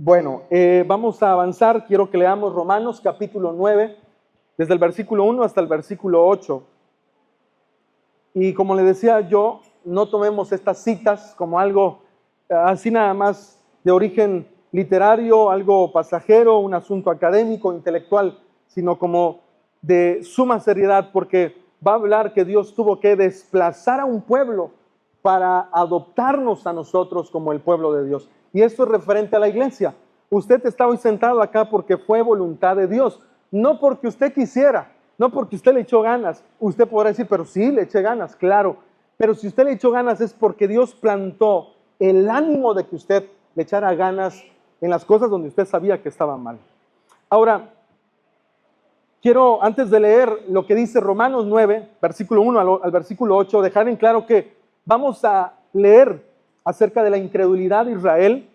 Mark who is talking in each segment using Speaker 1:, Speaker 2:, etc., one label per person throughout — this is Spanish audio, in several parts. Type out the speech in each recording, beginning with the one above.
Speaker 1: Bueno, vamos a avanzar. Quiero que leamos Romanos capítulo 9, desde el versículo 1 hasta el versículo 8. Y como le decía yo, no tomemos estas citas como algo así nada más de origen literario, algo pasajero, un asunto académico, intelectual, sino como de suma seriedad, porque va a hablar que Dios tuvo que desplazar a un pueblo para adoptarnos a nosotros como el pueblo de Dios. Y esto es referente a la iglesia. Usted está hoy sentado acá porque fue voluntad de Dios, no porque usted quisiera, no porque usted le echó ganas. Usted podrá decir, pero sí, le eché ganas, claro. Pero si usted le echó ganas es porque Dios plantó el ánimo de que usted le echara ganas en las cosas donde usted sabía que estaban mal. Ahora, quiero, antes de leer lo que dice Romanos 9, versículo 1 al versículo 8, dejar en claro que vamos a leer acerca de la incredulidad de Israel,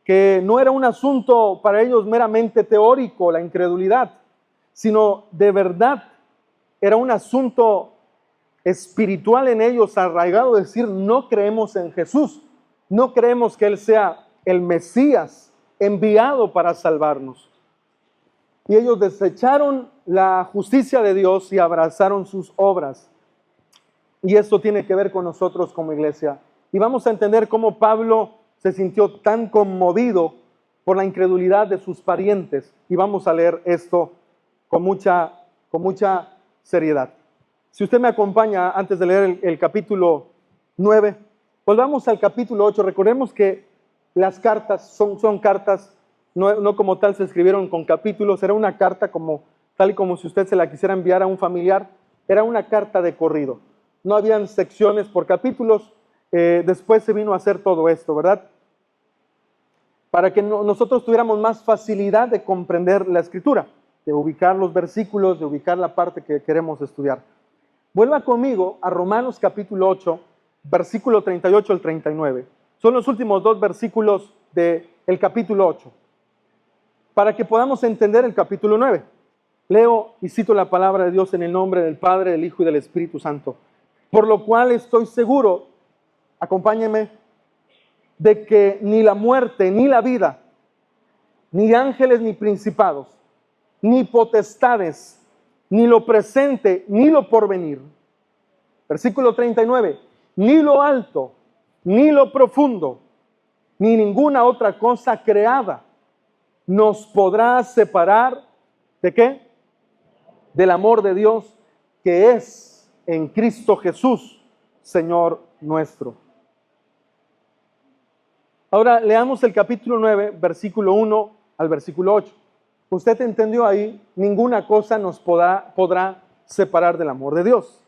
Speaker 1: que no era un asunto para ellos meramente teórico, la incredulidad, sino de verdad era un asunto espiritual en ellos, arraigado, decir, no creemos en Jesús, no creemos que Él sea el Mesías enviado para salvarnos. Y ellos desecharon la justicia de Dios y abrazaron sus obras. Y esto tiene que ver con nosotros como iglesia. Y vamos a entender cómo Pablo se sintió tan conmovido por la incredulidad de sus parientes. Y vamos a leer esto con mucha seriedad. Si usted me acompaña antes de leer el capítulo 9, volvamos al capítulo 8. Recordemos que las cartas son cartas, no como tal se escribieron con capítulos, era una carta tal y como si usted se la quisiera enviar a un familiar, era una carta de corrido. No habían secciones por capítulos, después se vino a hacer todo esto, ¿verdad? Para que nosotros tuviéramos más facilidad de comprender la escritura, de ubicar los versículos, de ubicar la parte que queremos estudiar. Vuelva conmigo a Romanos capítulo 8, versículo 38 al 39. Son los últimos dos versículos del capítulo 8, para que podamos entender el capítulo 9. Leo y cito la palabra de Dios en el nombre del Padre, del Hijo y del Espíritu Santo. Por lo cual estoy seguro, acompáñeme, de que ni la muerte, ni la vida, ni ángeles, ni principados, ni potestades, ni lo presente, ni lo porvenir. Versículo 39. Ni lo alto, ni lo profundo, ni ninguna otra cosa creada nos podrá separar, ¿de qué? Del amor de Dios que es en Cristo Jesús, Señor nuestro. Ahora leamos el capítulo 9, versículo 1 al versículo 8. Usted entendió ahí, ninguna cosa nos podrá separar del amor de Dios.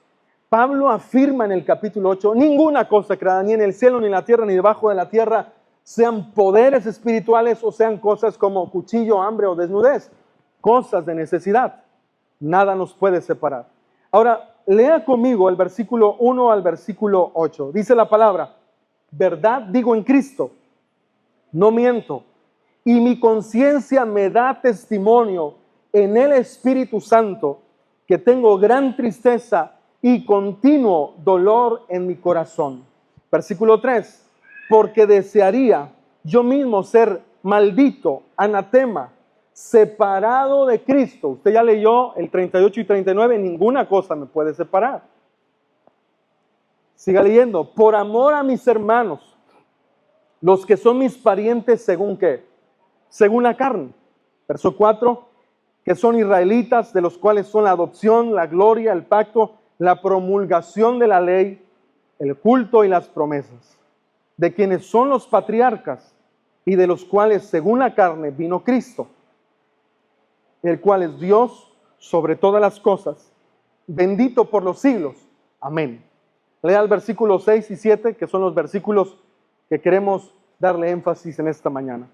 Speaker 1: Pablo afirma en el capítulo 8, ninguna cosa creada, ni en el cielo, ni en la tierra, ni debajo de la tierra, sean poderes espirituales o sean cosas como cuchillo, hambre o desnudez, cosas de necesidad. Nada nos puede separar. Ahora, lea conmigo el versículo 1 al versículo 8. Dice la palabra, verdad digo en Cristo, no miento, y mi conciencia me da testimonio en el Espíritu Santo que tengo gran tristeza y continuo dolor en mi corazón. Versículo 3, porque desearía yo mismo ser maldito, anatema, separado de Cristo. Usted ya leyó el 38 y 39, ninguna cosa me puede separar. Siga leyendo, por amor a mis hermanos, los que son mis parientes según ¿qué? Según la carne. Verso 4, que son israelitas, de los cuales son la adopción, la gloria, el pacto, la promulgación de la ley, el culto y las promesas, de quienes son los patriarcas y de los cuales según la carne vino Cristo, el cual es Dios sobre todas las cosas, bendito por los siglos. Amén. Lea el versículo 6 y 7, que son los versículos que queremos darle énfasis en esta mañana.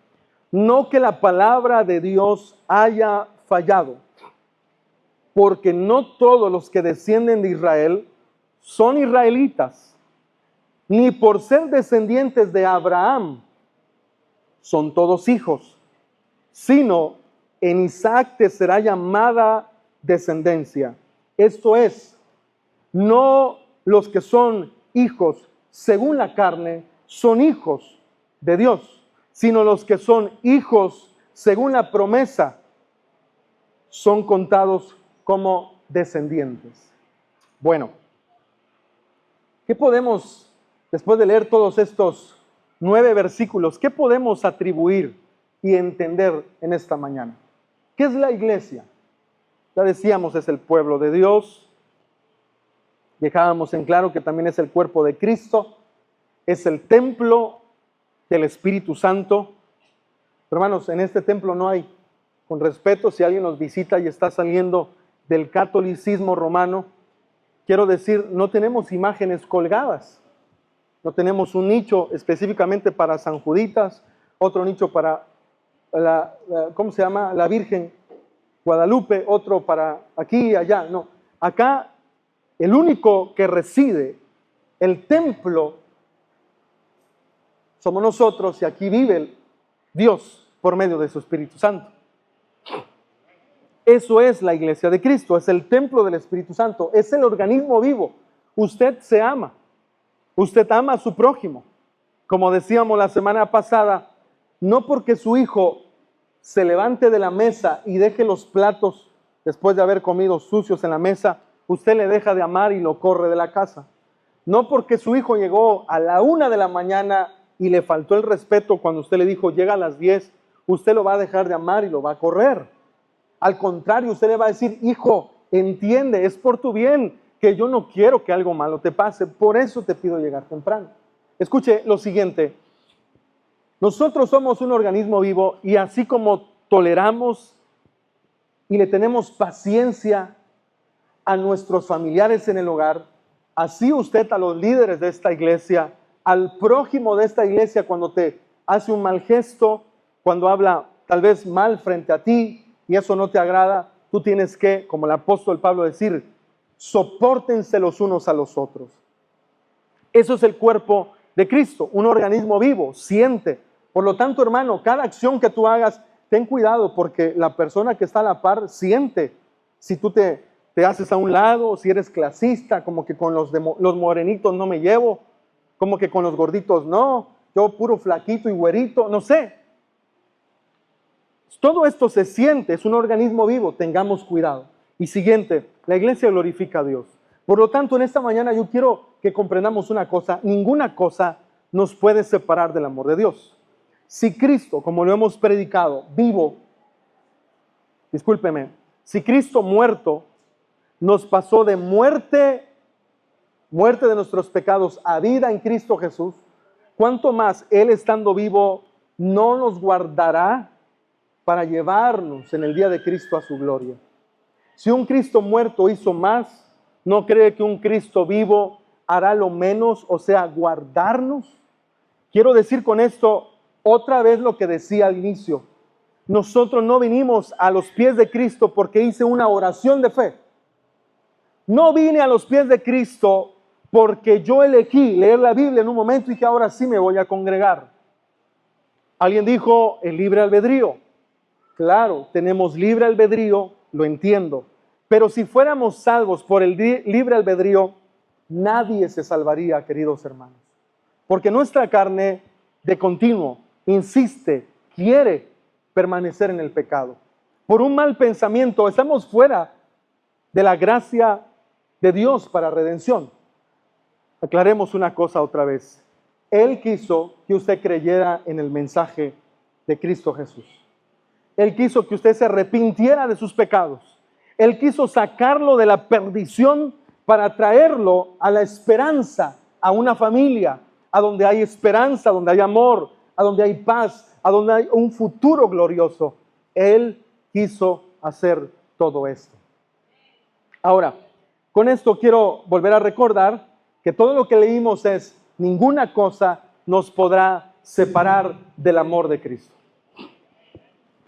Speaker 1: No que la palabra de Dios haya fallado, porque no todos los que descienden de Israel son israelitas, ni por ser descendientes de Abraham son todos hijos, sino en Isaac te será llamada descendencia. Esto es, no los que son hijos según la carne son hijos de Dios, sino los que son hijos según la promesa son contados como descendientes. Bueno, ¿qué podemos, después de leer todos estos 9 versículos, qué podemos atribuir y entender en esta mañana? ¿Qué es la iglesia? Ya decíamos, es el pueblo de Dios. Dejábamos en claro que también es el cuerpo de Cristo, es el templo del Espíritu Santo. Hermanos, en este templo no hay, con respeto, si alguien nos visita y está saliendo del catolicismo romano, quiero decir, no tenemos imágenes colgadas, no tenemos un nicho específicamente para San Juditas, otro nicho para ¿cómo se llama? La Virgen Guadalupe, otro para aquí y allá. No, acá el único que reside, el templo, somos nosotros y aquí vive Dios por medio de su Espíritu Santo. Eso es la iglesia de Cristo, es el templo del Espíritu Santo, es el organismo vivo. Usted se ama, usted ama a su prójimo. Como decíamos la semana pasada, no porque su hijo se levante de la mesa y deje los platos después de haber comido sucios en la mesa, usted le deja de amar y lo corre de la casa. No porque su hijo llegó a la 1 de la mañana y le faltó el respeto cuando usted le dijo llega a las 10, usted lo va a dejar de amar y lo va a correr. Al contrario, usted le va a decir, hijo, entiende, es por tu bien, que yo no quiero que algo malo te pase, por eso te pido llegar temprano. Escuche lo siguiente, nosotros somos un organismo vivo y así como toleramos y le tenemos paciencia a nuestros familiares en el hogar, así usted a los líderes de esta iglesia, al prójimo de esta iglesia cuando te hace un mal gesto, cuando habla tal vez mal frente a ti y eso no te agrada, tú tienes que, como el apóstol Pablo decir, sopórtense los unos a los otros. Eso es el cuerpo de Cristo, un organismo vivo, siente. Por lo tanto, hermano, cada acción que tú hagas, ten cuidado porque la persona que está a la par siente. Si tú te haces a un lado, si eres clasista, como que con los morenitos no me llevo, como que con los gorditos no, yo puro flaquito y güerito, no sé. Todo esto se siente, es un organismo vivo, tengamos cuidado. Y siguiente, la iglesia glorifica a Dios. Por lo tanto, en esta mañana yo quiero que comprendamos una cosa, ninguna cosa nos puede separar del amor de Dios. Si Cristo, como lo hemos predicado, vivo, discúlpeme, si Cristo muerto nos pasó de muerte de nuestros pecados a vida en Cristo Jesús, ¿cuánto más Él estando vivo no nos guardará para llevarnos en el día de Cristo a su gloria? Si un Cristo muerto hizo más, ¿no cree que un Cristo vivo hará lo menos, o sea, guardarnos? Quiero decir con esto otra vez lo que decía al inicio. Nosotros no vinimos a los pies de Cristo porque hice una oración de fe. No vine a los pies de Cristo porque yo elegí leer la Biblia en un momento y que ahora sí me voy a congregar. Alguien dijo el libre albedrío. Claro, tenemos libre albedrío, lo entiendo. Pero si fuéramos salvos por el libre albedrío, nadie se salvaría, queridos hermanos. Porque nuestra carne de continuo insiste, quiere permanecer en el pecado. Por un mal pensamiento estamos fuera de la gracia de Dios para redención. Aclaremos una cosa otra vez. Él quiso que usted creyera en el mensaje de Cristo Jesús. Él quiso que usted se arrepintiera de sus pecados. Él quiso sacarlo de la perdición para traerlo a la esperanza, a una familia, a donde hay esperanza, donde hay amor, a donde hay paz, a donde hay un futuro glorioso. Él quiso hacer todo esto. Ahora, con esto quiero volver a recordar que todo lo que leímos es: ninguna cosa nos podrá separar del amor de Cristo.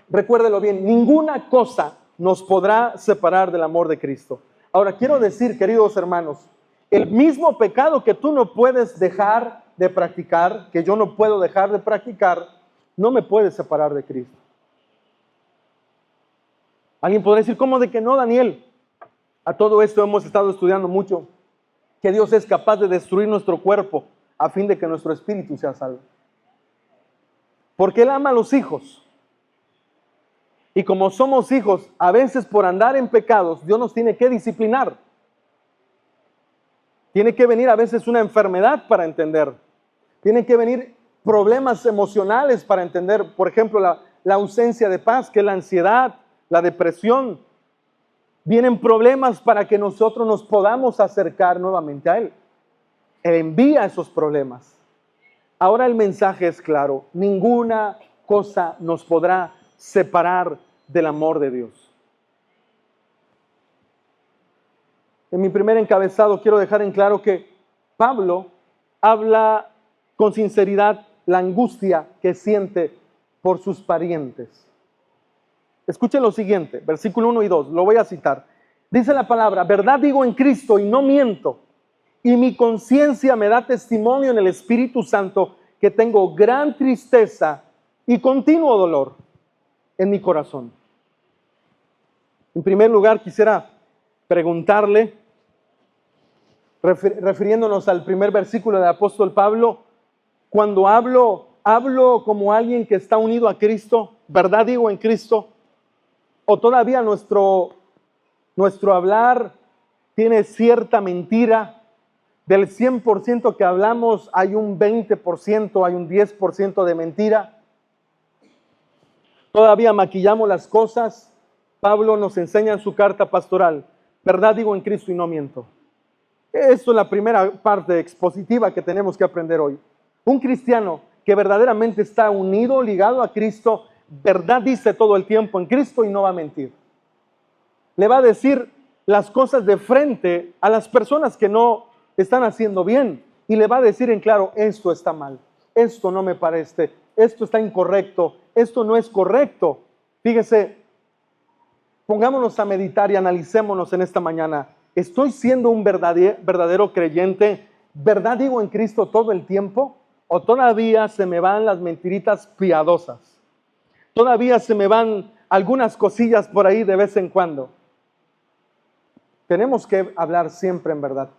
Speaker 1: Recuérdelo bien, ninguna cosa nos podrá separar del amor de Cristo. Ahora, quiero decir, queridos hermanos, el mismo pecado que tú no puedes dejar de practicar, que yo no puedo dejar de practicar, no me puede separar de Cristo. Alguien podrá decir, ¿cómo de que no, Daniel? A todo esto hemos estado estudiando mucho, que Dios es capaz de destruir nuestro cuerpo a fin de que nuestro espíritu sea salvo. Porque Él ama a los hijos. Y como somos hijos, a veces por andar en pecados, Dios nos tiene que disciplinar. Tiene que venir a veces una enfermedad para entender. Tienen que venir problemas emocionales para entender. Por ejemplo, la ausencia de paz, que es la ansiedad, la depresión. Vienen problemas para que nosotros nos podamos acercar nuevamente a Él. Él envía esos problemas. Ahora el mensaje es claro. Ninguna cosa nos podrá separar del amor de Dios. En mi primer encabezado quiero dejar en claro que Pablo habla con sinceridad la angustia que siente por sus parientes. Escuchen lo siguiente, versículo 1 y 2, lo voy a citar. Dice la palabra: verdad digo en Cristo y no miento, y mi conciencia me da testimonio en el Espíritu Santo que tengo gran tristeza y continuo dolor en mi corazón. En primer lugar, quisiera preguntarle, refiriéndonos al primer versículo del apóstol Pablo, cuando hablo como alguien que está unido a Cristo, ¿verdad digo en Cristo? ¿O todavía nuestro hablar tiene cierta mentira? Del 100% que hablamos hay un 20%, hay un 10% de mentira. Todavía maquillamos las cosas. Pablo nos enseña en su carta pastoral: verdad digo en Cristo y no miento. Esto es la primera parte expositiva que tenemos que aprender hoy. Un cristiano que verdaderamente está unido, ligado a Cristo, verdad dice todo el tiempo en Cristo y no va a mentir. Le va a decir las cosas de frente a las personas que no están haciendo bien y le va a decir en claro: esto está mal, esto no me parece, esto está incorrecto, esto no es correcto. Fíjese, pongámonos a meditar y analicémonos en esta mañana. ¿Estoy siendo un verdadero creyente? ¿Verdad digo en Cristo todo el tiempo? ¿O todavía se me van las mentiritas piadosas? Todavía se me van algunas cosillas por ahí de vez en cuando. Tenemos que hablar siempre en verdad.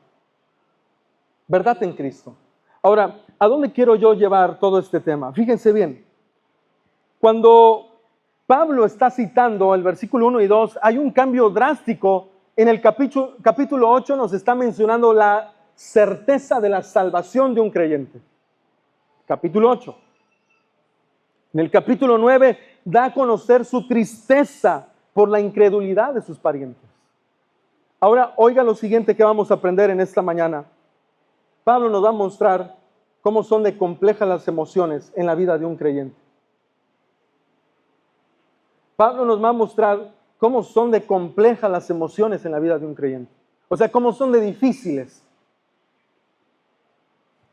Speaker 1: Verdad en Cristo. Ahora, ¿a dónde quiero yo llevar todo este tema? Fíjense bien. Cuando Pablo está citando el versículo 1 y 2, hay un cambio drástico. En el capítulo 8 nos está mencionando la certeza de la salvación de un creyente. Capítulo 8. En el capítulo 9 da a conocer su tristeza por la incredulidad de sus parientes. Ahora, oiga lo siguiente que vamos a aprender en esta mañana. Pablo nos va a mostrar cómo son de complejas las emociones en la vida de un creyente. Pablo nos va a mostrar cómo son de complejas las emociones en la vida de un creyente. O sea, cómo son de difíciles.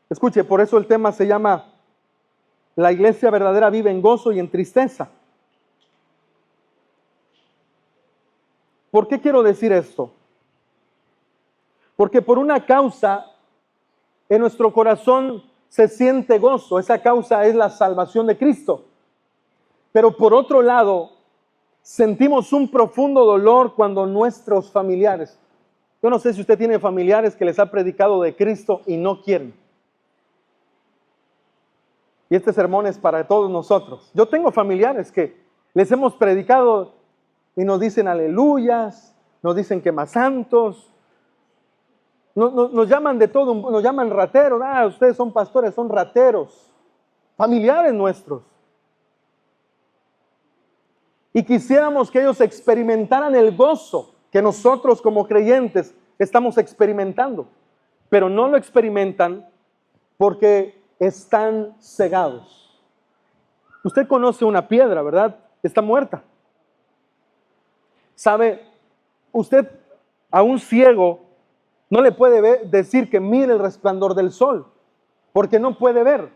Speaker 1: Escuche, por eso el tema se llama: la iglesia verdadera vive en gozo y en tristeza. ¿Por qué quiero decir esto? Porque por una causa en nuestro corazón se siente gozo. Esa causa es la salvación de Cristo. Pero por otro lado, sentimos un profundo dolor cuando nuestros familiares, yo no sé si usted tiene familiares que les ha predicado de Cristo y no quieren. Y este sermón es para todos nosotros. Yo tengo familiares que les hemos predicado y nos dicen aleluyas, nos dicen que más santos, nos llaman de todo, nos llaman rateros. Ustedes son pastores, son rateros, familiares nuestros. Y quisiéramos que ellos experimentaran el gozo que nosotros como creyentes estamos experimentando. Pero no lo experimentan porque están cegados. Usted conoce una piedra, ¿verdad? Está muerta. ¿Sabe? Usted a un ciego no le puede decir que mire el resplandor del sol, porque no puede ver.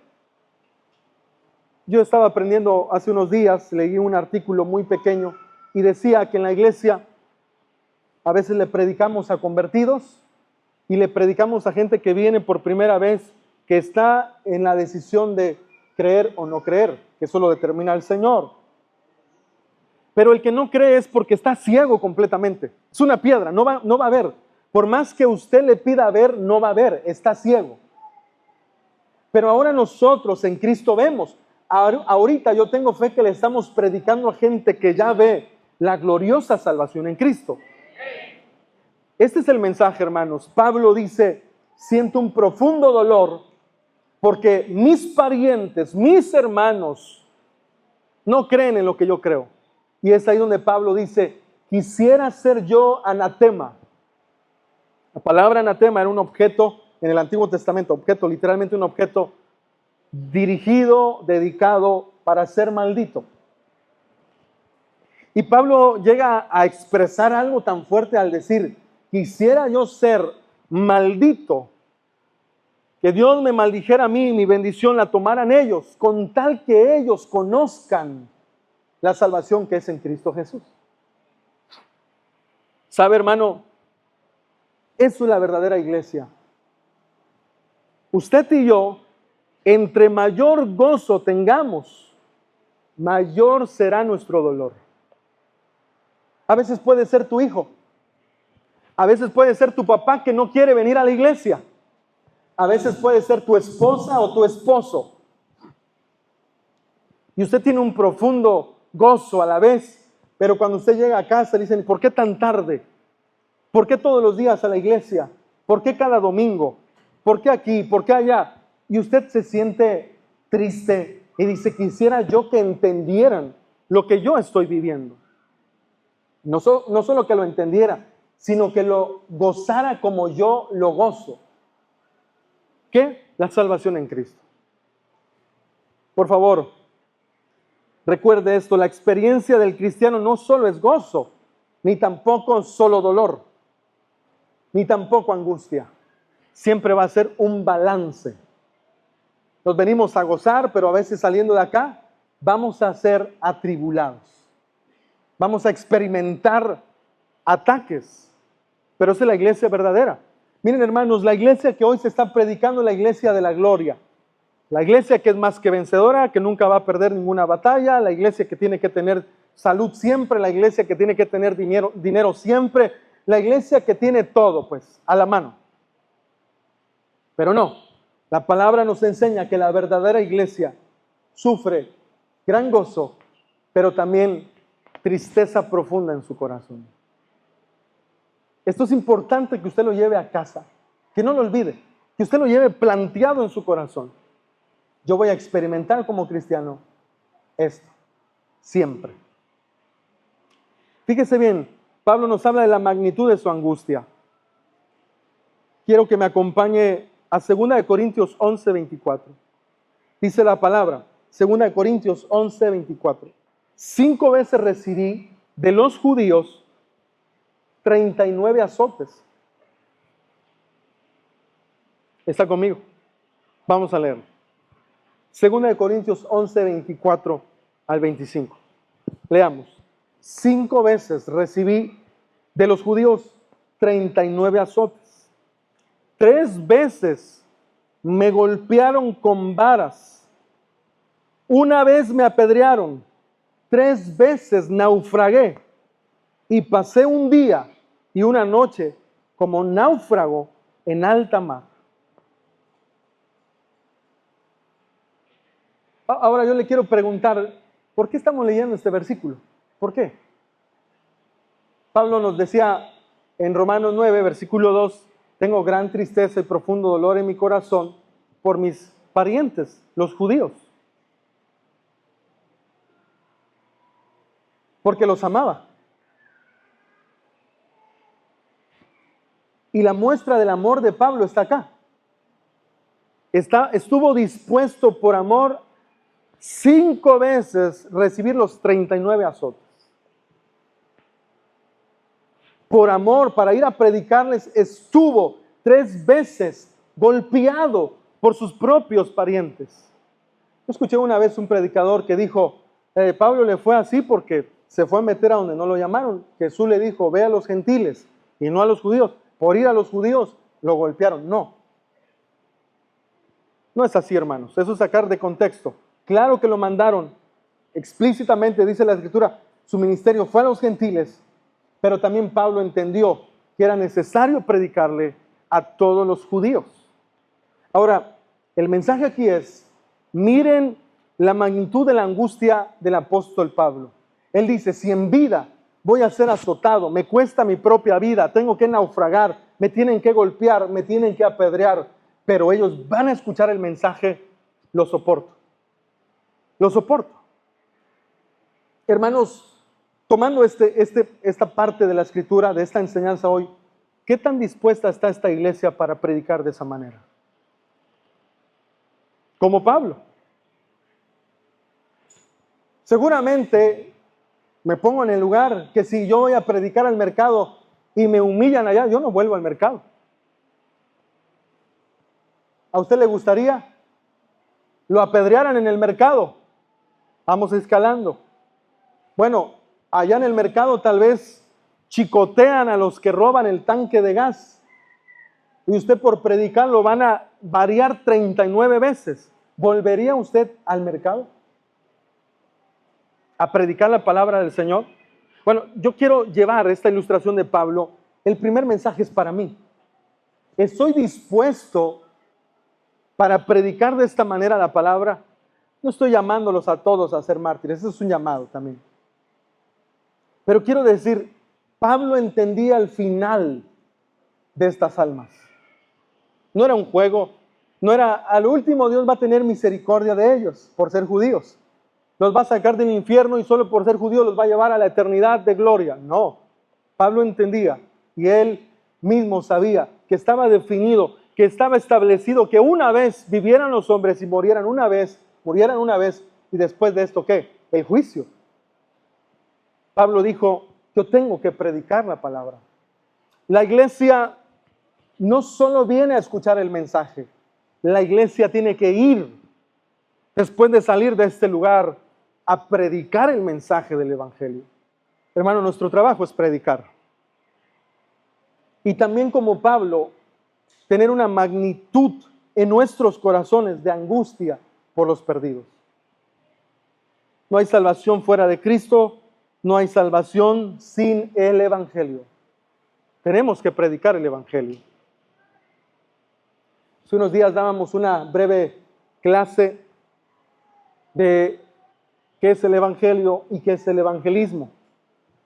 Speaker 1: Yo estaba aprendiendo hace unos días, leí un artículo muy pequeño y decía que en la iglesia a veces le predicamos a convertidos y le predicamos a gente que viene por primera vez, que está en la decisión de creer o no creer, que eso lo determina el Señor. Pero el que no cree es porque está ciego completamente. Es una piedra, no va a ver. Por más que usted le pida ver, no va a ver, está ciego. Pero ahora nosotros en Cristo vemos. Ahorita yo tengo fe que le estamos predicando a gente que ya ve la gloriosa salvación en Cristo. Este es el mensaje, hermanos. Pablo dice, siento un profundo dolor porque mis parientes, mis hermanos, no creen en lo que yo creo. Y es ahí donde Pablo dice, quisiera ser yo anatema. La palabra anatema era un objeto en el Antiguo Testamento, objeto, literalmente un objeto dirigido, dedicado para ser maldito. Y Pablo llega a expresar algo tan fuerte al decir, quisiera yo ser maldito, que Dios me maldijera a mí y mi bendición la tomaran ellos, con tal que ellos conozcan la salvación que es en Cristo Jesús. ¿Sabe, hermano? Eso es la verdadera iglesia. Usted y yo, entre mayor gozo tengamos, mayor será nuestro dolor. A veces puede ser tu hijo. A veces puede ser tu papá que no quiere venir a la iglesia. A veces puede ser tu esposa o tu esposo. Y usted tiene un profundo gozo a la vez, pero cuando usted llega a casa le dicen, ¿por qué tan tarde? ¿Por qué todos los días a la iglesia? ¿Por qué cada domingo? ¿Por qué aquí? ¿Por qué allá? Y usted se siente triste y dice, quisiera yo que entendieran lo que yo estoy viviendo. No solo que lo entendiera, sino que lo gozara como yo lo gozo. ¿Qué? La salvación en Cristo. Por favor, recuerde esto, la experiencia del cristiano no solo es gozo, ni tampoco solo dolor, ni tampoco angustia. Siempre va a ser un balance. Nos venimos a gozar, pero a veces saliendo de acá, vamos a ser atribulados. Vamos a experimentar ataques, pero esa es la iglesia verdadera. Miren, hermanos, la iglesia que hoy se está predicando es la iglesia de la gloria. La iglesia que es más que vencedora, que nunca va a perder ninguna batalla, la iglesia que tiene que tener salud siempre, la iglesia que tiene que tener dinero siempre, la iglesia que tiene todo, pues, a la mano. Pero no, la palabra nos enseña que la verdadera iglesia sufre gran gozo, pero también tristeza profunda en su corazón. Esto es importante que usted lo lleve a casa, que no lo olvide, que usted lo lleve planteado en su corazón. Yo voy a experimentar como cristiano esto, siempre. Fíjese bien, Pablo nos habla de la magnitud de su angustia. Quiero que me acompañe a 2 Corintios 11, 24. Dice la palabra, 2 Corintios 11, 24. 5 veces recibí de los judíos 39 azotes. ¿Está conmigo? Vamos a leerlo. 2 Corintios 11, 24 al 25. Leamos. 5 veces recibí de los judíos 39 azotes. 3 veces me golpearon con varas. 1 vez me apedrearon. 3 veces naufragué. Y pasé un día y una noche como náufrago en alta mar. Ahora yo le quiero preguntar, ¿por qué estamos leyendo este versículo? ¿Por qué? Pablo nos decía en Romanos 9, versículo 2, tengo gran tristeza y profundo dolor en mi corazón por mis parientes, los judíos. Porque los amaba. Y la muestra del amor de Pablo está acá. Estuvo dispuesto por amor 5 veces recibir los 39 azotes. Por amor, para ir a predicarles, estuvo 3 veces golpeado por sus propios parientes. Yo escuché una vez un predicador que dijo, Pablo le fue así porque se fue a meter a donde no lo llamaron. Jesús le dijo, ve a los gentiles y no a los judíos. Por ir a los judíos lo golpearon. No. No es así, hermanos. Eso es sacar de contexto. Claro que lo mandaron. Explícitamente dice la Escritura, su ministerio fue a los gentiles, pero también Pablo entendió que era necesario predicarle a todos los judíos. Ahora, el mensaje aquí es, miren la magnitud de la angustia del apóstol Pablo. Él dice, si en vida voy a ser azotado, me cuesta mi propia vida, tengo que naufragar, me tienen que golpear, me tienen que apedrear, pero ellos van a escuchar el mensaje, lo soporto. Lo soporto. Hermanos, tomando esta parte de la escritura, de esta enseñanza hoy, ¿qué tan dispuesta está esta iglesia para predicar de esa manera? Como Pablo. Seguramente me pongo en el lugar que si yo voy a predicar al mercado y me humillan allá, yo no vuelvo al mercado. ¿A usted le gustaría? Lo apedrearan en el mercado. Vamos escalando. Bueno, allá en el mercado tal vez chicotean a los que roban el tanque de gas. Y usted por predicar lo van a variar 39 veces. ¿Volvería usted al mercado a predicar la palabra del Señor? Bueno, yo quiero llevar esta ilustración de Pablo. El primer mensaje es para mí. ¿Estoy dispuesto para predicar de esta manera la palabra? No estoy llamándolos a todos a ser mártires, eso es un llamado también. Pero quiero decir, Pablo entendía el final de estas almas. No era un juego, no era, al último Dios va a tener misericordia de ellos por ser judíos. Los va a sacar del infierno y solo por ser judíos los va a llevar a la eternidad de gloria. No, Pablo entendía y él mismo sabía que estaba definido, que estaba establecido que una vez vivieran los hombres y murieran una vez y después de esto, ¿qué? El juicio. Pablo dijo, yo tengo que predicar la palabra. La iglesia no solo viene a escuchar el mensaje, la iglesia tiene que ir, después de salir de este lugar, a predicar el mensaje del evangelio. Hermano, nuestro trabajo es predicar. Y también como Pablo, tener una magnitud en nuestros corazones de angustia por los perdidos. No hay salvación fuera de Cristo, no hay salvación sin el evangelio. Tenemos que predicar el evangelio. Hace unos días dábamos una breve clase de qué es el evangelio y qué es el evangelismo.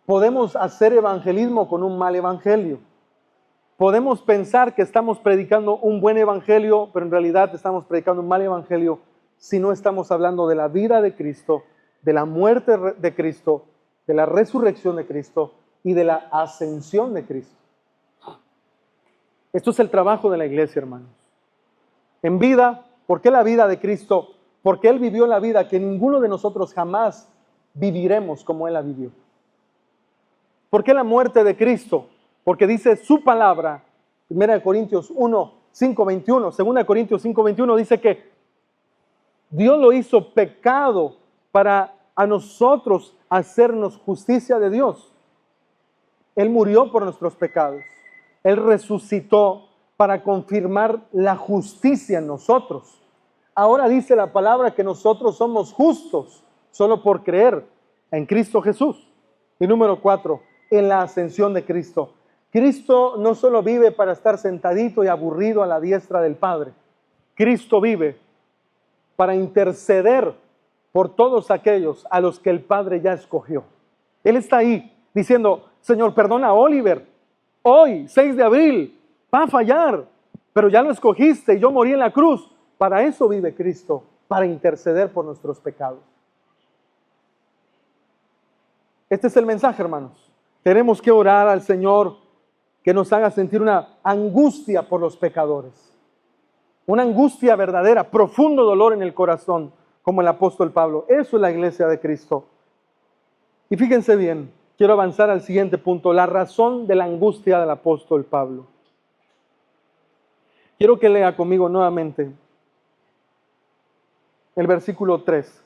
Speaker 1: Podemos hacer evangelismo con un mal evangelio. Podemos pensar que estamos predicando un buen evangelio, pero en realidad estamos predicando un mal evangelio si no estamos hablando de la vida de Cristo, de la muerte de Cristo, de la resurrección de Cristo y de la ascensión de Cristo. Esto es el trabajo de la iglesia, hermanos. En vida, ¿por qué la vida de Cristo? Porque Él vivió la vida que ninguno de nosotros jamás viviremos como Él la vivió. ¿Por qué la muerte de Cristo? Porque dice su palabra, 1 Corintios 1, 5, 21, 2 Corintios 5, 21, dice que Dios lo hizo pecado para a nosotros hacernos justicia de Dios. Él murió por nuestros pecados. Él resucitó para confirmar la justicia en nosotros. Ahora dice la palabra que nosotros somos justos solo por creer en Cristo Jesús. Y número 4, en la ascensión de Cristo. Cristo no solo vive para estar sentadito y aburrido a la diestra del Padre. Cristo vive para interceder por todos aquellos a los que el Padre ya escogió. Él está ahí diciendo, Señor, perdona a Oliver. Hoy, 6 de abril, va a fallar, pero ya lo escogiste y yo morí en la cruz. Para eso vive Cristo, para interceder por nuestros pecados. Este es el mensaje, hermanos. Tenemos que orar al Señor que nos haga sentir una angustia por los pecadores. Una angustia verdadera, profundo dolor en el corazón, como el apóstol Pablo. Eso es la iglesia de Cristo. Y fíjense bien, quiero avanzar al siguiente punto, la razón de la angustia del apóstol Pablo. Quiero que lea conmigo nuevamente el versículo 3.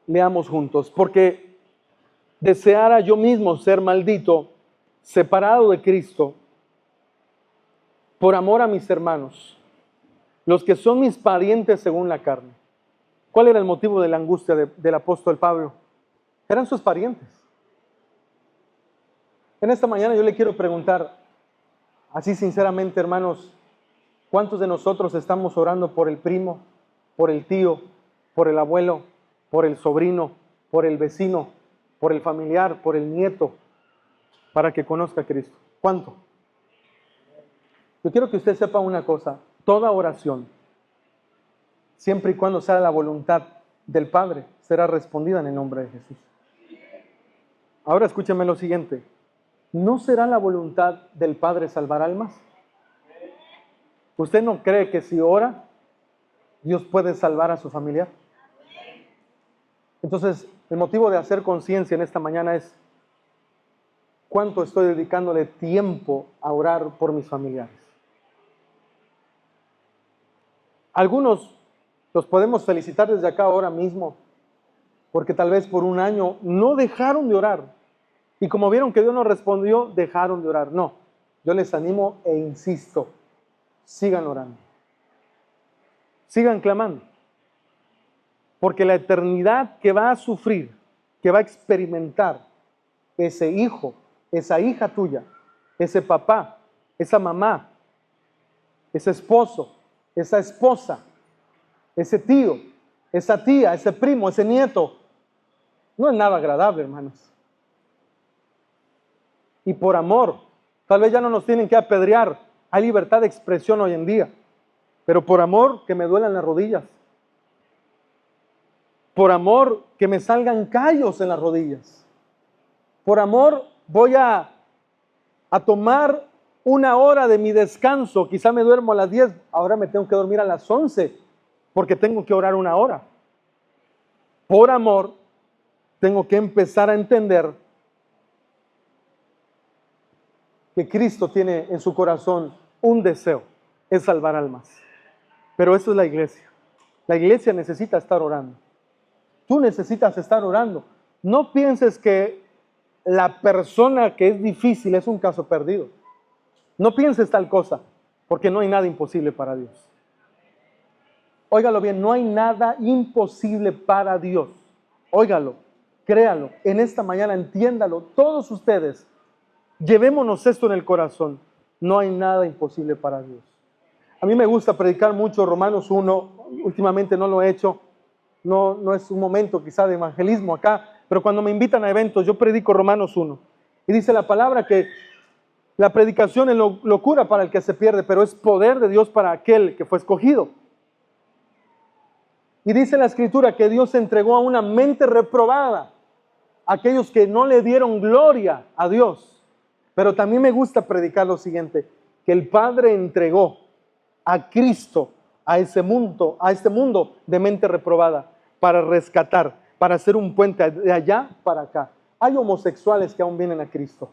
Speaker 1: Leamos juntos. Porque deseara yo mismo ser maldito, separado de Cristo, por amor a mis hermanos, los que son mis parientes según la carne. ¿Cuál era el motivo de la angustia del apóstol Pablo? Eran sus parientes. En esta mañana yo le quiero preguntar, así sinceramente, hermanos, ¿Cuántos de nosotros estamos orando por el primo, por el tío, por el abuelo, por el sobrino, por el vecino, por el familiar, por el nieto, para que conozca a Cristo? ¿Cuánto? Yo quiero que usted sepa una cosa: toda oración, siempre y cuando sea la voluntad del Padre, será respondida en el nombre de Jesús. Ahora escúcheme lo siguiente: ¿no será la voluntad del Padre salvar almas? ¿Usted no cree que si ora, Dios puede salvar a su familiar? Entonces, el motivo de hacer conciencia en esta mañana es: ¿cuánto estoy dedicándole tiempo a orar por mis familiares? Algunos los podemos felicitar desde acá ahora mismo, porque tal vez por un año no dejaron de orar. Y como vieron que Dios no respondió, dejaron de orar. No, yo les animo e insisto: sigan orando. Sigan clamando. Porque la eternidad que va a sufrir, que va a experimentar ese hijo, esa hija tuya, ese papá, esa mamá, ese esposo, esa esposa, ese tío, esa tía, ese primo, ese nieto, no es nada agradable, hermanos. Y por amor, tal vez ya no nos tienen que apedrear, hay libertad de expresión hoy en día, pero por amor que me duelan las rodillas, por amor que me salgan callos en las rodillas, por amor voy a tomar una hora de mi descanso. Quizá me duermo a las 10, ahora me tengo que dormir a las 11 porque tengo que orar una hora. Por amor tengo que empezar a entender que Cristo tiene en su corazón un deseo: es salvar almas. Pero eso es la iglesia. La iglesia necesita estar orando. Tú necesitas estar orando. No pienses que la persona que es difícil es un caso perdido. No pienses tal cosa, porque no hay nada imposible para Dios. Óigalo bien, no hay nada imposible para Dios. Óigalo, créalo, en esta mañana entiéndalo. Todos ustedes, llevémonos esto en el corazón: no hay nada imposible para Dios. A mí me gusta predicar mucho Romanos 1, últimamente no lo he hecho, no es un momento quizá de evangelismo acá, pero cuando me invitan a eventos yo predico Romanos 1. Y dice la palabra que la predicación es locura para el que se pierde, pero es poder de Dios para aquel que fue escogido. Y dice la Escritura que Dios entregó a una mente reprobada a aquellos que no le dieron gloria a Dios. Pero también me gusta predicar lo siguiente: que el Padre entregó a Cristo a este mundo de mente reprobada para rescatar, para hacer un puente de allá para acá. Hay homosexuales que aún vienen a Cristo.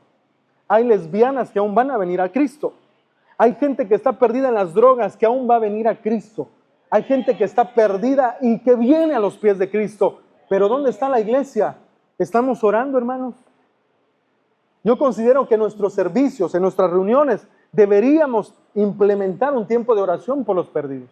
Speaker 1: Hay lesbianas que aún van a venir a Cristo. Hay gente que está perdida en las drogas que aún va a venir a Cristo. Hay gente que está perdida y que viene a los pies de Cristo. Pero ¿dónde está la iglesia? ¿Estamos orando, hermanos? Yo considero que en nuestros servicios, en nuestras reuniones, deberíamos implementar un tiempo de oración por los perdidos.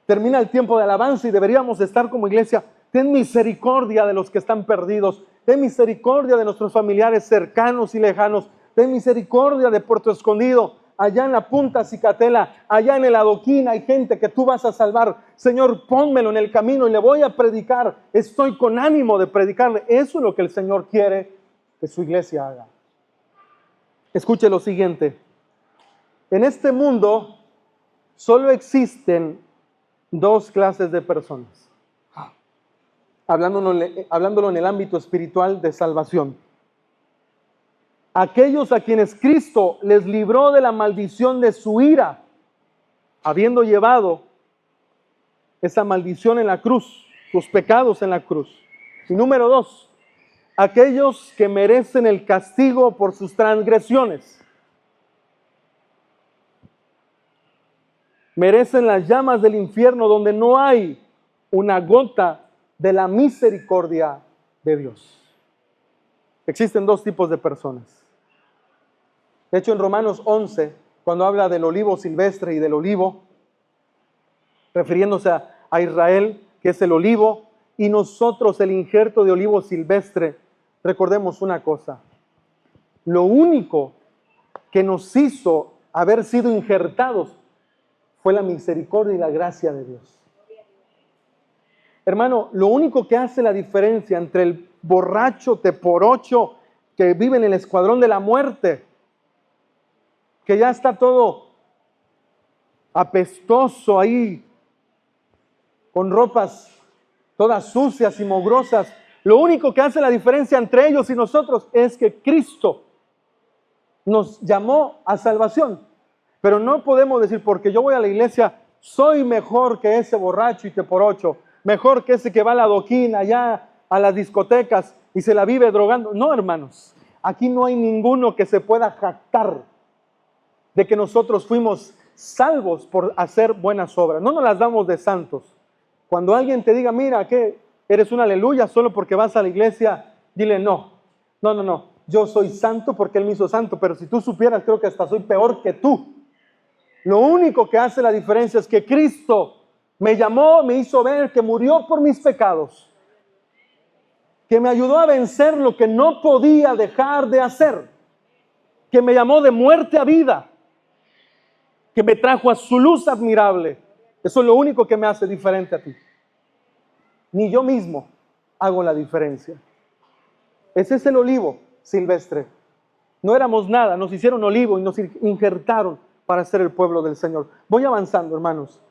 Speaker 1: Termina el tiempo de alabanza y deberíamos estar como iglesia: ten misericordia de los que están perdidos, ten misericordia de nuestros familiares cercanos y lejanos, ten misericordia de Puerto Escondido, allá en la Punta Cicatela, allá en el Adoquín hay gente que tú vas a salvar. Señor, pónmelo en el camino y le voy a predicar, estoy con ánimo de predicarle. Eso es lo que el Señor quiere que su iglesia haga. Escuche lo siguiente: en este mundo solo existen dos clases de personas, hablándolo en el ámbito espiritual de salvación. Aquellos a quienes Cristo les libró de la maldición de su ira, habiendo llevado esa maldición en la cruz, sus pecados en la cruz. Y número dos, aquellos que merecen el castigo por sus transgresiones. Merecen las llamas del infierno, donde no hay una gota de la misericordia de Dios. Existen dos tipos de personas. De hecho, en Romanos 11, cuando habla del olivo silvestre y del olivo, refiriéndose a Israel, que es el olivo, y nosotros el injerto de olivo silvestre, recordemos una cosa: lo único que nos hizo haber sido injertados fue la misericordia y la gracia de Dios. Hermano, lo único que hace la diferencia entre el borracho teporocho que vive en el escuadrón de la muerte, que ya está todo apestoso ahí, con ropas todas sucias y mugrosas, lo único que hace la diferencia entre ellos y nosotros es que Cristo nos llamó a salvación. Pero no podemos decir, porque yo voy a la iglesia, soy mejor que ese borracho y teporocho, mejor que ese que va a la adoquín allá a las discotecas y se la vive drogando. No, hermanos, aquí no hay ninguno que se pueda jactar de que nosotros fuimos salvos por hacer buenas obras. No nos las damos de santos. Cuando alguien te diga, mira, que eres un aleluya solo porque vas a la iglesia, dile no. Yo soy santo porque Él me hizo santo, pero si tú supieras, creo que hasta soy peor que tú. Lo único que hace la diferencia es que Cristo me llamó, me hizo ver que murió por mis pecados, que me ayudó a vencer lo que no podía dejar de hacer, que me llamó de muerte a vida, que me trajo a su luz admirable. Eso es lo único que me hace diferente a ti. Ni yo mismo hago la diferencia. Ese es el olivo silvestre. No éramos nada, nos hicieron olivo y nos injertaron para ser el pueblo del Señor. Voy avanzando, hermanos.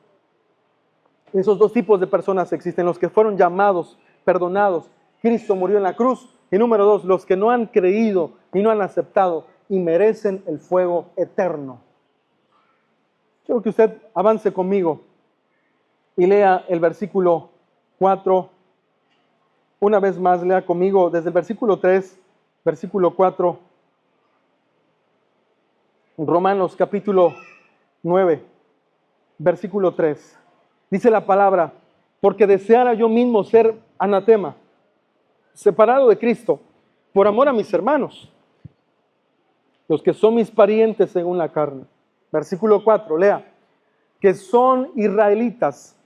Speaker 1: Esos dos tipos de personas existen: los que fueron llamados, perdonados. Cristo murió en la cruz. Y número dos, los que no han creído y no han aceptado y merecen el fuego eterno. Quiero que usted avance conmigo y lea el versículo 4. Una vez más, lea conmigo desde el versículo 3, versículo 4. Romanos capítulo 9, versículo 3. Dice la palabra: porque deseara yo mismo ser anatema, separado de Cristo, por amor a mis hermanos, los que son mis parientes según la carne. Versículo 4, lea: que son israelitas,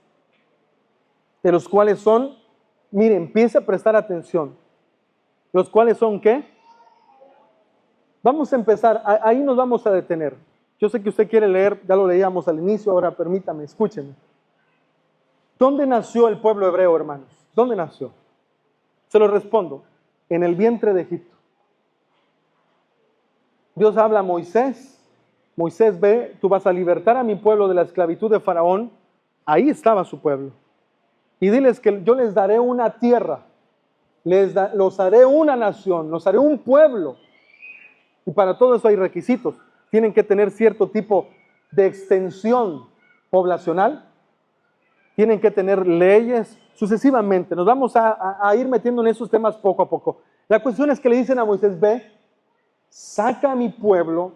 Speaker 1: de los cuales son, mire, empiece a prestar atención, los cuales son, ¿qué? Vamos a empezar, ahí nos vamos a detener. Yo sé que usted quiere leer, ya lo leíamos al inicio, ahora permítame, escúcheme. ¿Dónde nació el pueblo hebreo, hermanos? ¿Dónde nació? Se lo respondo: en el vientre de Egipto. Dios habla a Moisés. Moisés ve, tú vas a libertar a mi pueblo de la esclavitud de Faraón. Ahí estaba su pueblo. Y diles que yo les daré una tierra, los haré una nación, los haré un pueblo. Y para todo eso hay requisitos. Tienen que tener cierto tipo de extensión poblacional. Tienen que tener leyes, sucesivamente. Nos vamos a ir metiendo en esos temas poco a poco. La cuestión es que le dicen a Moisés: ve, saca a mi pueblo,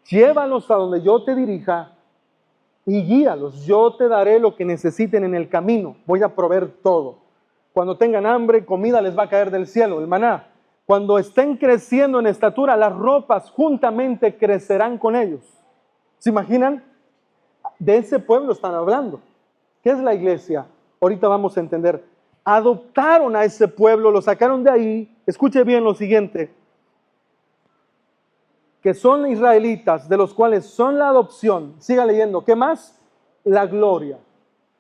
Speaker 1: llévalos a donde yo te dirija y guíalos. Yo te daré lo que necesiten en el camino. Voy a proveer todo. Cuando tengan hambre, comida les va a caer del cielo, el maná. Cuando estén creciendo en estatura, las ropas juntamente crecerán con ellos. ¿Se imaginan? De ese pueblo están hablando. ¿Qué es la iglesia? Ahorita vamos a entender. Adoptaron a ese pueblo, lo sacaron de ahí. Escuche bien lo siguiente: que son israelitas, de los cuales son la adopción. Siga leyendo. ¿Qué más? La gloria.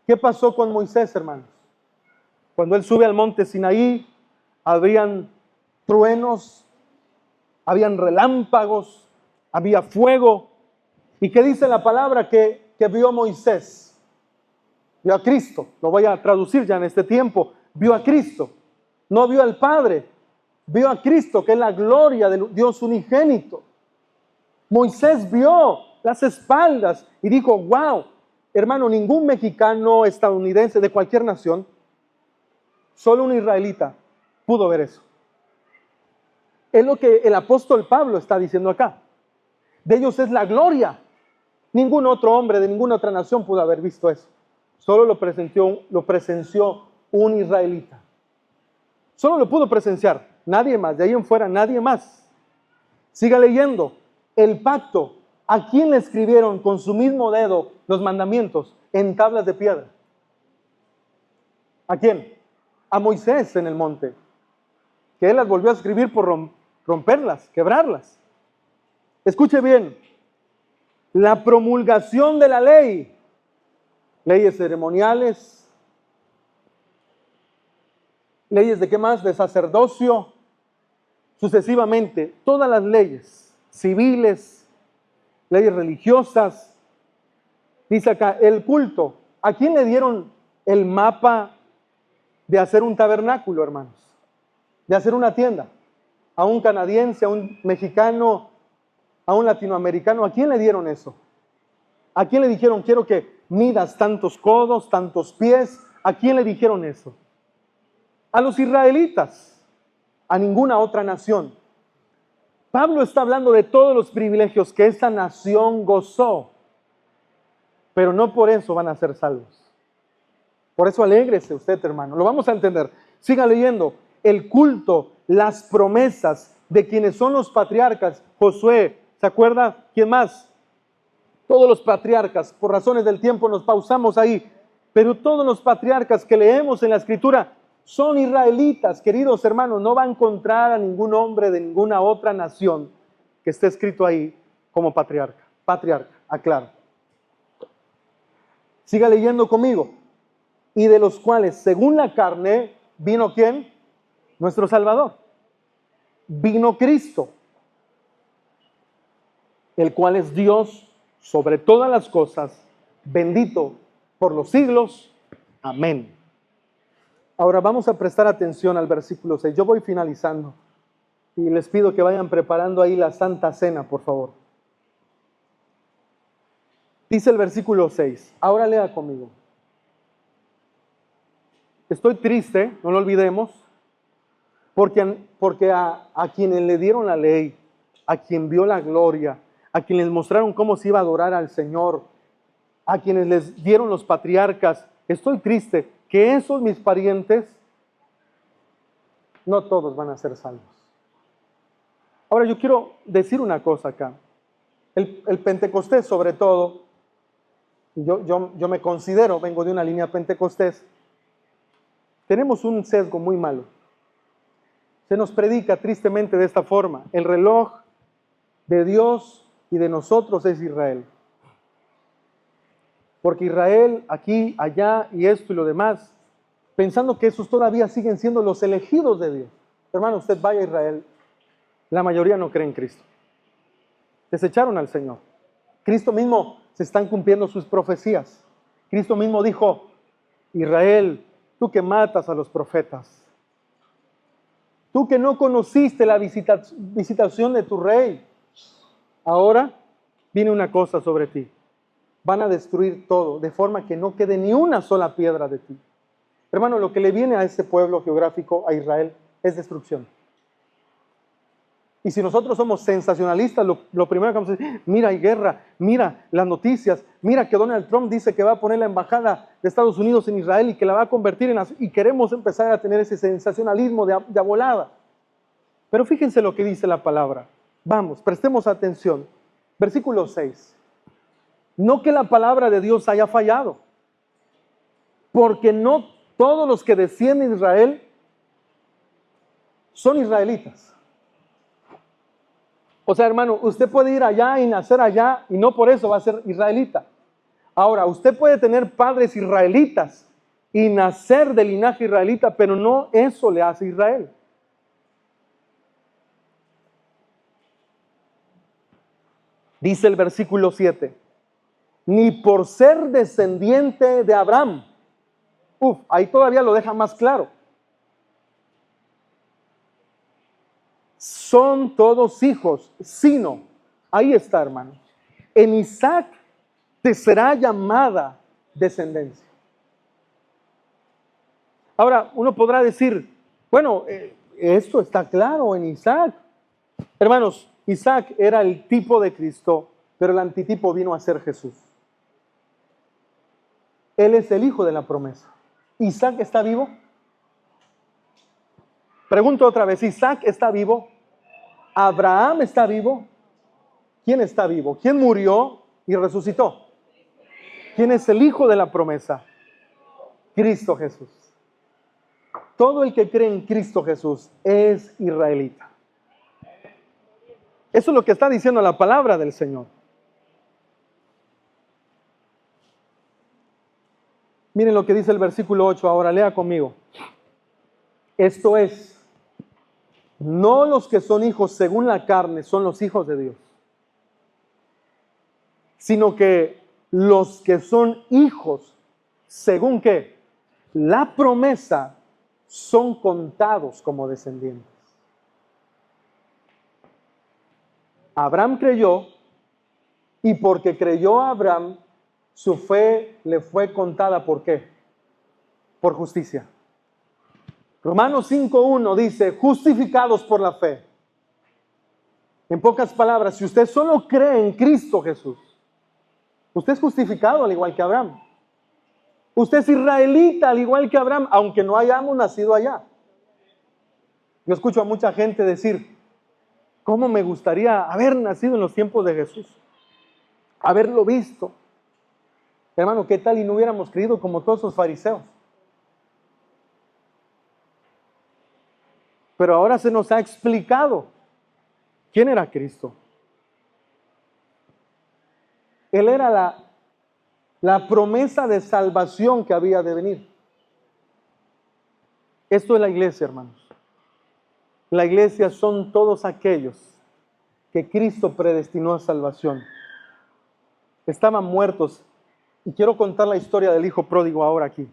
Speaker 1: ¿Qué pasó con Moisés, hermanos? Cuando él sube al monte Sinaí, habían truenos, habían relámpagos, había fuego. ¿Y qué dice la palabra que vio Moisés? Vio a Cristo. Lo voy a traducir ya en este tiempo. Vio a Cristo. No vio al Padre. Vio a Cristo, que es la gloria de Dios unigénito. Moisés vio las espaldas y dijo: wow, hermano, ningún mexicano, estadounidense, de cualquier nación, solo un israelita pudo ver eso. Es lo que el apóstol Pablo está diciendo acá. De ellos es la gloria. Ningún otro hombre de ninguna otra nación pudo haber visto eso. Solo lo presenció un israelita. Solo lo pudo presenciar, nadie más. De ahí en fuera, nadie más. Siga leyendo. El pacto, ¿a quién le escribieron con su mismo dedo los mandamientos? En tablas de piedra. ¿A quién? A Moisés en el monte, que él las volvió a escribir por romperlas, quebrarlas. Escuche bien: la promulgación de la ley leyes ceremoniales, leyes de qué más, de sacerdocio, sucesivamente, todas las leyes civiles, leyes religiosas. Dice acá, el culto. ¿A quién le dieron el mapa de hacer un tabernáculo, hermanos? De hacer una tienda. A un canadiense, a un mexicano, a un latinoamericano. ¿A quién le dieron eso? ¿A quién le dijeron, quiero que midas tantos codos, tantos pies? ¿A quién le dijeron eso? A los israelitas, a ninguna otra nación. Pablo está hablando de todos los privilegios que esta nación gozó, pero no por eso van a ser salvos. Por eso alégrese usted, hermano. Lo vamos a entender. Siga leyendo. El culto, las promesas de quienes son los patriarcas. Josué, ¿se acuerda? ¿Quién más? Todos los patriarcas. Por razones del tiempo nos pausamos ahí. Pero todos los patriarcas que leemos en la Escritura son israelitas, queridos hermanos. No va a encontrar a ningún hombre de ninguna otra nación que esté escrito ahí como patriarca. Patriarca, aclaro. Siga leyendo conmigo. Y de los cuales, según la carne, vino ¿quién? Nuestro Salvador. Vino Cristo, el cual es Dios sobre todas las cosas, bendito por los siglos. Amén. Ahora vamos a prestar atención al versículo 6. Yo voy finalizando y les pido que vayan preparando ahí la Santa Cena, por favor. Dice el versículo 6. Ahora lea conmigo. Estoy triste, no lo olvidemos, porque a quienes le dieron la ley, a quien vio la gloria, a quienes les mostraron cómo se iba a adorar al Señor, a quienes les dieron los patriarcas, estoy triste que esos mis parientes, no todos van a ser salvos. Ahora yo quiero decir una cosa acá. El Pentecostés sobre todo, yo me considero, vengo de una línea Pentecostés, tenemos un sesgo muy malo. Se nos predica tristemente de esta forma. El reloj de Dios y de nosotros es Israel. Porque Israel, aquí, allá y esto y lo demás, pensando que esos todavía siguen siendo los elegidos de Dios. Hermano, usted vaya a Israel, la mayoría no cree en Cristo. Desecharon al Señor. Cristo mismo se están cumpliendo sus profecías. Cristo mismo dijo, Israel, tú que matas a los profetas, tú que no conociste la visitación de tu rey, ahora viene una cosa sobre ti. Van a destruir todo, de forma que no quede ni una sola piedra de ti. Hermano, lo que le viene a ese pueblo geográfico, a Israel, es destrucción. Y si nosotros somos sensacionalistas, lo primero que vamos a decir, mira, hay guerra, mira las noticias, mira que Donald Trump dice que va a poner la embajada de Estados Unidos en Israel y que la va a convertir en... Y queremos empezar a tener ese sensacionalismo de volada. Pero fíjense lo que dice la palabra. Vamos, prestemos atención. Versículo 6. No que la palabra de Dios haya fallado, porque no todos los que descienden de Israel son israelitas. O sea, hermano, usted puede ir allá y nacer allá y no por eso va a ser israelita. Ahora, usted puede tener padres israelitas y nacer de linaje israelita, pero no eso le hace Israel. Dice el versículo 7, ni por ser descendiente de Abraham. Ahí todavía lo deja más claro. Son todos hijos, sino, ahí está, hermano, en Isaac te será llamada descendencia. Ahora, uno podrá decir, bueno, esto está claro en Isaac. Hermanos, Isaac era el tipo de Cristo, pero el antitipo vino a ser Jesús. Él es el hijo de la promesa. ¿Isaac está vivo? Pregunto otra vez, ¿Isaac está vivo? ¿Abraham está vivo? ¿Quién está vivo? ¿Quién murió y resucitó? ¿Quién es el hijo de la promesa? Cristo Jesús. Todo el que cree en Cristo Jesús es israelita. Eso es lo que está diciendo la palabra del Señor. Miren lo que dice el versículo 8, ahora lea conmigo. Esto es, no los que son hijos según la carne son los hijos de Dios, sino que los que son hijos según ¿qué? La promesa son contados como descendientes. Abraham creyó, y porque creyó a Abraham, su fe le fue contada, ¿por qué? Por justicia. Romanos 5:1 dice, justificados por la fe. En pocas palabras, si usted solo cree en Cristo Jesús, usted es justificado al igual que Abraham. Usted es israelita al igual que Abraham, aunque no hayamos nacido allá. Yo escucho a mucha gente decir, ¿cómo me gustaría haber nacido en los tiempos de Jesús? Haberlo visto. Hermano, ¿qué tal y no hubiéramos creído como todos esos fariseos? Pero ahora se nos ha explicado quién era Cristo. Él era la promesa de salvación que había de venir. Esto es la iglesia, hermanos. La iglesia son todos aquellos que Cristo predestinó a salvación. Estaban muertos. Y quiero contar la historia del hijo pródigo ahora aquí.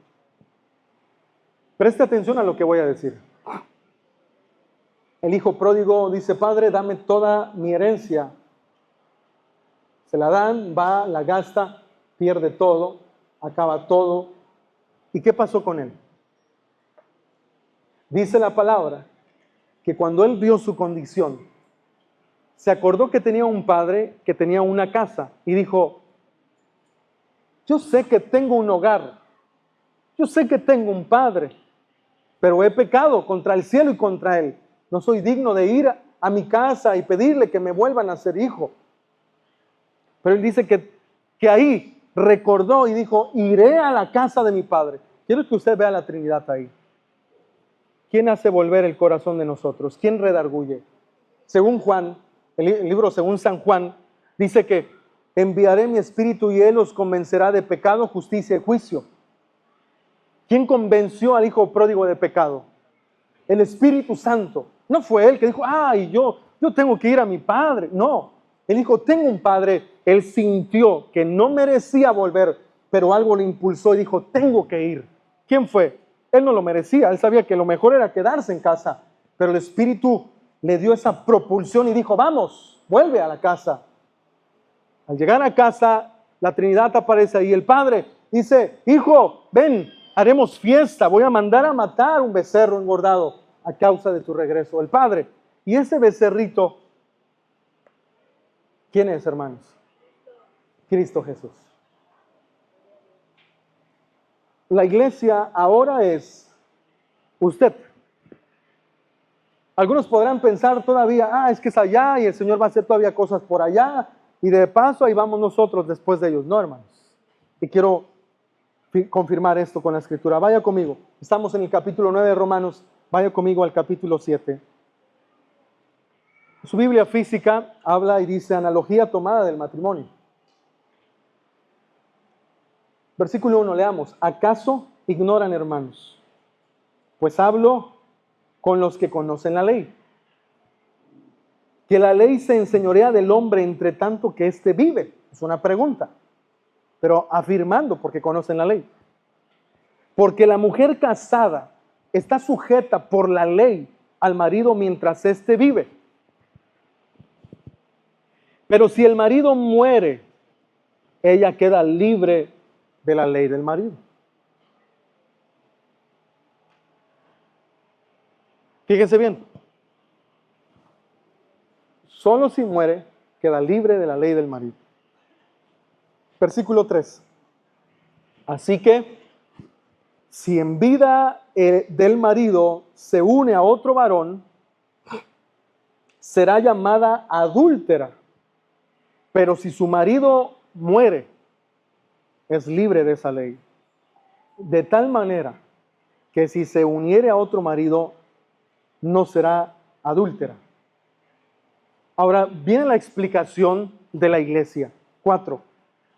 Speaker 1: Preste atención a lo que voy a decir. El hijo pródigo dice, Padre, dame toda mi herencia. Se la dan, va, la gasta, pierde todo, acaba todo. ¿Y qué pasó con él? Dice la palabra que cuando él vio su condición, se acordó que tenía un padre que tenía una casa y dijo, yo sé que tengo un hogar, yo sé que tengo un padre, pero he pecado contra el cielo y contra él. No soy digno de ir a mi casa y pedirle que me vuelvan a ser hijo. Pero él dice que ahí recordó y dijo, iré a la casa de mi padre. Quiero que usted vea la Trinidad ahí. ¿Quién hace volver el corazón de nosotros? ¿Quién redarguye? Según Juan, el libro según San Juan, dice que enviaré mi espíritu y él los convencerá de pecado, justicia y juicio. ¿Quién convenció al hijo pródigo de pecado? El Espíritu Santo. No fue él que dijo, yo tengo que ir a mi padre. No, él dijo, tengo un padre. Él sintió que no merecía volver, pero algo le impulsó y dijo, tengo que ir. ¿Quién fue? Él no lo merecía, él sabía que lo mejor era quedarse en casa, pero el Espíritu le dio esa propulsión y dijo, vamos, vuelve a la casa. Al llegar a casa, la Trinidad aparece ahí. El padre dice, hijo, ven, haremos fiesta, voy a mandar a matar un becerro engordado a causa de tu regreso. El padre, y ese becerrito, ¿quién es, hermanos? Cristo Jesús. La iglesia ahora es usted. Algunos podrán pensar todavía, es que es allá y el Señor va a hacer todavía cosas por allá y de paso ahí vamos nosotros después de ellos. No, hermanos. Y quiero confirmar esto con la Escritura. Vaya conmigo. Estamos en el capítulo 9 de Romanos. Vaya conmigo al capítulo 7. Su Biblia física habla y dice analogía tomada del matrimonio. Versículo 1, leamos. ¿Acaso ignoran, hermanos? Pues hablo con los que conocen la ley. Que la ley se enseñorea del hombre entre tanto que éste vive. Es una pregunta, pero afirmando porque conocen la ley. Porque la mujer casada está sujeta por la ley al marido mientras éste vive. Pero si el marido muere, ella queda libre de la ley del marido. Fíjense bien. Solo si muere, queda libre de la ley del marido. Versículo 3. Así que, si en vida del marido se une a otro varón, será llamada adúltera. Pero si su marido muere, es libre de esa ley. De tal manera que si se uniere a otro marido, no será adúltera. Ahora viene la explicación de la iglesia. 4.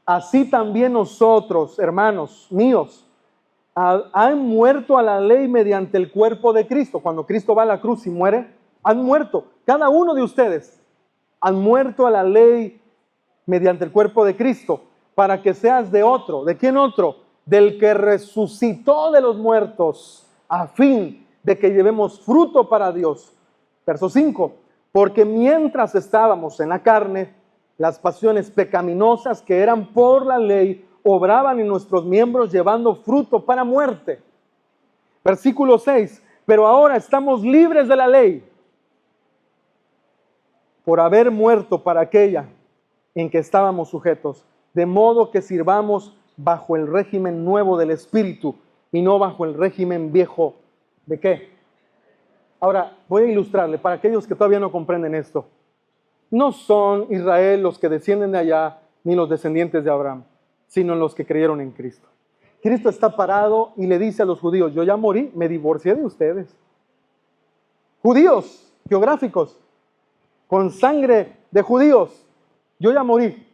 Speaker 1: Así también nosotros, hermanos míos, Han muerto a la ley mediante el cuerpo de Cristo. Cuando Cristo va a la cruz y muere, han muerto. Cada uno de ustedes han muerto a la ley mediante el cuerpo de Cristo, para que seas de otro. ¿De quién otro? Del que resucitó de los muertos, a fin de que llevemos fruto para Dios. Verso 5. Porque mientras estábamos en la carne, las pasiones pecaminosas que eran por la ley obraban en nuestros miembros llevando fruto para muerte. Versículo 6. Pero ahora estamos libres de la ley, por haber muerto para aquella en que estábamos sujetos, de modo que sirvamos bajo el régimen nuevo del Espíritu y no bajo el régimen viejo. ¿De qué? Ahora, voy a ilustrarle para aquellos que todavía no comprenden esto. No son Israel los que descienden de allá, ni los descendientes de Abraham, sino los que creyeron en Cristo. Cristo está parado y le dice a los judíos: yo ya morí, me divorcié de ustedes. Judíos geográficos, con sangre de judíos, yo ya morí.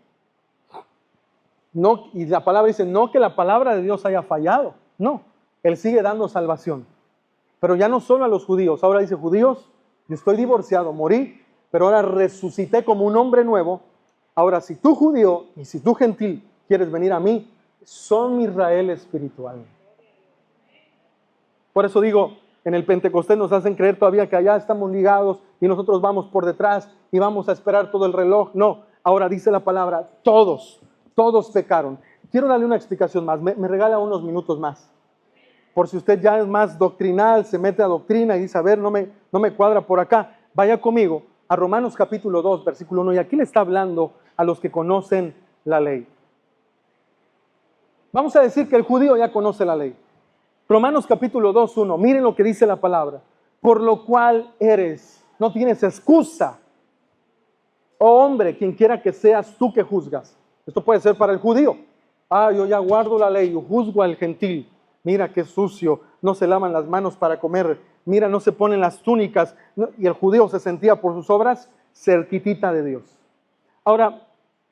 Speaker 1: No, y la palabra dice, no que la palabra de Dios haya fallado, no, Él sigue dando salvación. Pero ya no solo a los judíos, ahora dice: judíos, yo estoy divorciado, morí, pero ahora resucité como un hombre nuevo. Ahora, si tú judío y si tú gentil quieres venir a mí, son mi Israel espiritual. Por eso digo, en el Pentecostés nos hacen creer todavía que allá estamos ligados y nosotros vamos por detrás y vamos a esperar todo el reloj. No, ahora dice la palabra, todos pecaron. Quiero darle una explicación más, me regala unos minutos más. Por si usted ya es más doctrinal, se mete a doctrina y dice, a ver, no me cuadra por acá, vaya conmigo a Romanos capítulo 2, versículo 1, y aquí le está hablando a los que conocen la ley. Vamos a decir que el judío ya conoce la ley. Romanos capítulo 2, 1, miren lo que dice la palabra. Por lo cual no tienes excusa, oh hombre, quien quiera que seas tú que juzgas. Esto puede ser para el judío. Yo ya guardo la ley, yo juzgo al gentil. Mira qué sucio, no se lavan las manos para comer, mira, no se ponen las túnicas. Y el judío se sentía por sus obras cerquitita de Dios. Ahora,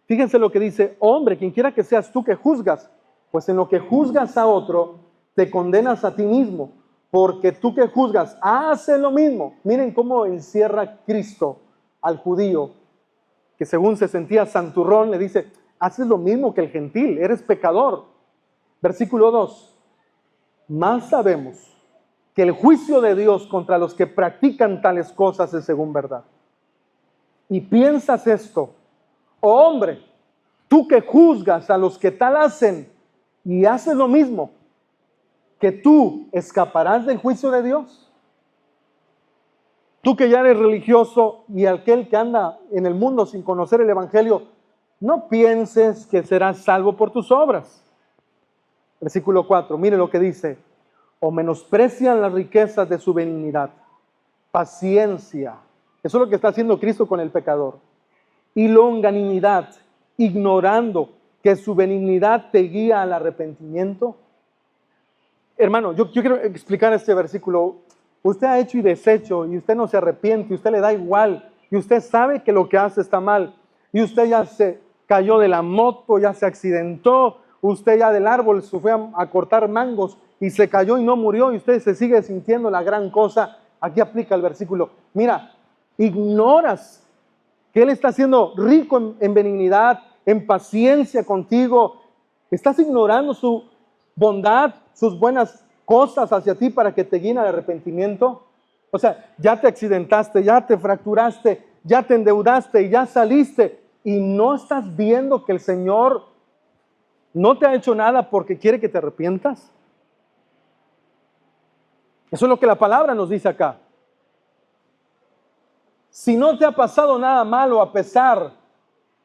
Speaker 1: fíjense lo que dice, oh hombre, quien quiera que seas tú que juzgas, pues en lo que juzgas a otro, te condenas a ti mismo, porque tú que juzgas, haces lo mismo. Miren cómo encierra Cristo al judío, que según se sentía santurrón, le dice, haces lo mismo que el gentil, eres pecador. Versículo 2, más sabemos que el juicio de Dios contra los que practican tales cosas es según verdad. Y piensas esto, oh hombre, tú que juzgas a los que tal hacen y haces lo mismo, que tú escaparás del juicio de Dios. Tú que ya eres religioso y aquel que anda en el mundo sin conocer el evangelio, no pienses que serás salvo por tus obras. Versículo 4, mire lo que dice, o menosprecian las riquezas de su benignidad, paciencia, eso es lo que está haciendo Cristo con el pecador, y longanimidad, ignorando que su benignidad te guía al arrepentimiento. Hermano, yo quiero explicar este versículo. Usted ha hecho y deshecho y usted no se arrepiente, usted le da igual y usted sabe que lo que hace está mal y usted ya se cayó de la moto, ya se accidentó, usted ya del árbol se fue a cortar mangos y se cayó y no murió y usted se sigue sintiendo la gran cosa. Aquí aplica el versículo. Mira, ignoras que Él está siendo rico en benignidad, en paciencia contigo. Estás ignorando su bondad, sus buenas cosas hacia ti para que te guíen al arrepentimiento. O sea, ya te accidentaste, ya te fracturaste, ya te endeudaste y ya saliste y no estás viendo que el Señor no te ha hecho nada porque quiere que te arrepientas. Eso es lo que la palabra nos dice acá. Si no te ha pasado nada malo a pesar,